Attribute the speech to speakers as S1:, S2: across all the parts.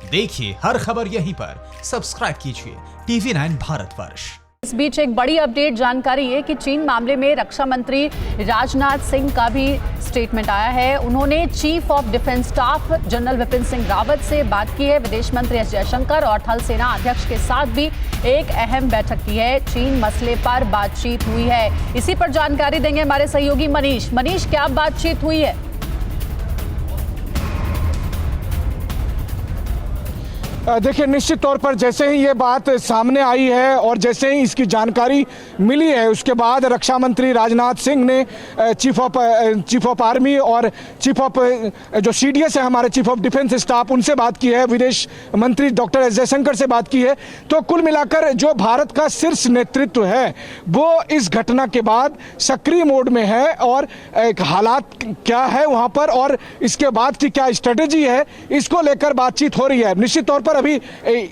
S1: देखिए हर खबर यहीं पर, सब्सक्राइब कीजिए TV9 भारतवर्ष।
S2: इस बीच एक बड़ी अपडेट जानकारी है कि चीन मामले में रक्षा मंत्री राजनाथ सिंह का भी स्टेटमेंट आया है। उन्होंने chief of defence staff general Vipin Singh Rawat से बात की है। विदेश मंत्री एस जयशंकर और थल सेना अध्यक्ष के साथ भी एक अहम बैठक की है। चीन मसले पर बातचीत हुई है। इसी पर जानकारी देंगे हमारे सहयोगी मनीष। मनीष, क्या बातचीत हुई है?
S3: देखिए, निश्चित तौर पर जैसे ही ये बात सामने आई है और जैसे ही इसकी जानकारी मिली है, उसके बाद रक्षा मंत्री राजनाथ सिंह ने चीफ ऑफ आर्मी और चीफ ऑफ जो CDS है हमारे चीफ ऑफ डिफेंस स्टाफ, उनसे बात की है। विदेश मंत्री डॉक्टर एस जयशंकर से बात की है। तो कुल मिलाकर जो भारत का शीर्ष नेतृत्व है वो इस घटना के बाद सक्रिय मोड में है और हालात क्या है वहाँ पर और इसके बाद की क्या स्ट्रेटेजी है, इसको लेकर बातचीत हो रही है। निश्चित तौर पर अभी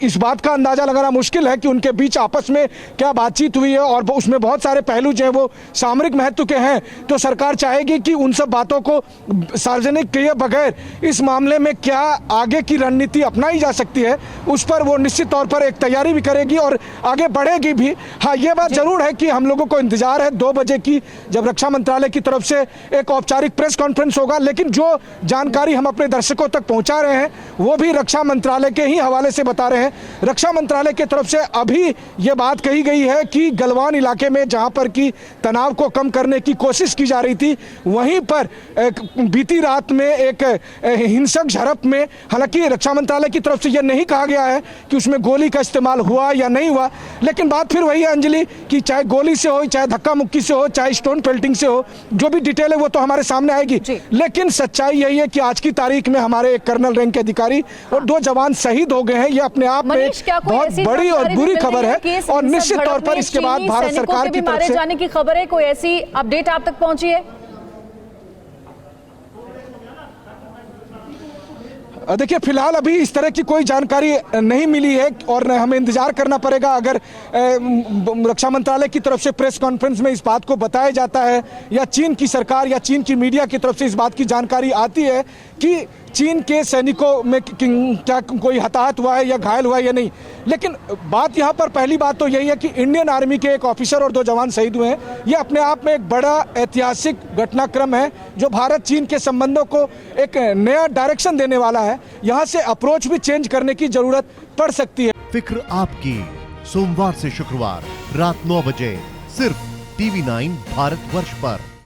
S3: इस बात का अंदाजा लगाना मुश्किल है कि उनके बीच आपस में क्या बातचीत हुई है और उसमें बहुत सारे पहलू जो है वो सामरिक महत्व के हैं। तो सरकार चाहेगी कि उन सब बातों को सार्वजनिक किए बगैर इस मामले में क्या आगे की रणनीति अपनाई जा सकती है, उस पर वो निश्चित तौर पर एक तैयारी भी करेगी और आगे बढ़ेगी भी। हाँ, ये बात जरूर है कि हम लोगों को इंतजार है 2 बजे की, जब रक्षा मंत्रालय की तरफ से एक औपचारिक प्रेस कॉन्फ्रेंस होगा। लेकिन जो जानकारी हम अपने दर्शकों तक पहुंचा रहे हैं वो भी रक्षा मंत्रालय के ही हवाले से बता रहे हैं। रक्षा मंत्रालय की तरफ से अभी ये बात कही गई है कि गलवान इलाके में जहां पर की तनाव को कम करने की कोशिश की जा रही थी, वहीं पर बीती रात में एक हिंसक झड़प में, हालांकि रक्षा मंत्रालय की तरफ से यह नहीं कहा गया है कि उसमें गोली का इस्तेमाल हुआ या नहीं हुआ, लेकिन बात फिर वही है अंजलि कि चाहे गोली से हो, चाहे धक्का मुक्की से हो, चाहे स्टोन पेल्टिंग से हो, जो भी डिटेल है वो तो हमारे सामने आएगी। लेकिन सच्चाई यही है कि आज की तारीख में हमारे एक कर्नल रैंक के अधिकारी और 2 जवान शहीद हो गए हैं। ये अपने आप में बहुत बड़ी और बुरी खबर है और निश्चित तौर पर इसके बाद भारत सरकार की तरफ से
S2: जाने की खबर है। कोई ऐसी अपडेट आप तक पहुंची है?
S3: देखिए, फिलहाल अभी इस तरह की कोई जानकारी नहीं मिली है और हमें इंतजार करना पड़ेगा। अगर रक्षा मंत्रालय की तरफ से प्रेस कॉन्फ्रेंस में इस बात को बताया जाता है या चीन की सरकार या चीन की मीडिया की तरफ से इस बात की जानकारी आती है कि चीन के सैनिकों में क्या कोई हताहत हुआ है या घायल हुआ है या नहीं, लेकिन बात यहाँ पर पहली बात तो यही है कि इंडियन आर्मी के एक ऑफिसर और 2 जवान शहीद हुए हैं। ये अपने आप में एक बड़ा ऐतिहासिक घटनाक्रम है जो भारत चीन के संबंधों को एक नया डायरेक्शन देने वाला है। यहाँ से अप्रोच भी चेंज करने की जरूरत पड़ सकती है।
S4: फिक्र आपकी, सोमवार से शुक्रवार रात 9 बजे सिर्फ TV9 भारतवर्ष पर।